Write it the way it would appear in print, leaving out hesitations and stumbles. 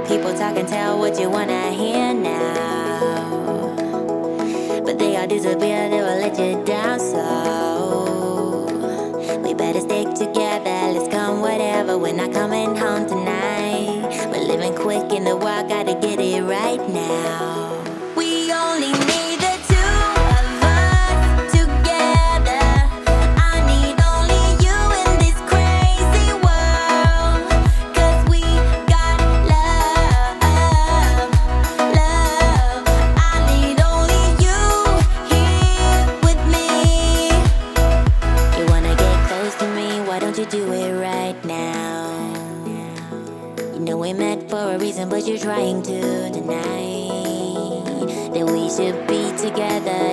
People talk and tell what you wanna hear now, but they all disappear, they will let you down. So we better stick together. Let's come whatever. We're not coming home tonight. We're living quick in the world, gotta get it right now. We only need the two of us together. I need only you in this crazy world. 'Cause we got love, love. I need only you here with me. You wanna get close to me? Why don't you do it right now? You know we met for a reason, but you're trying to deny that we should be together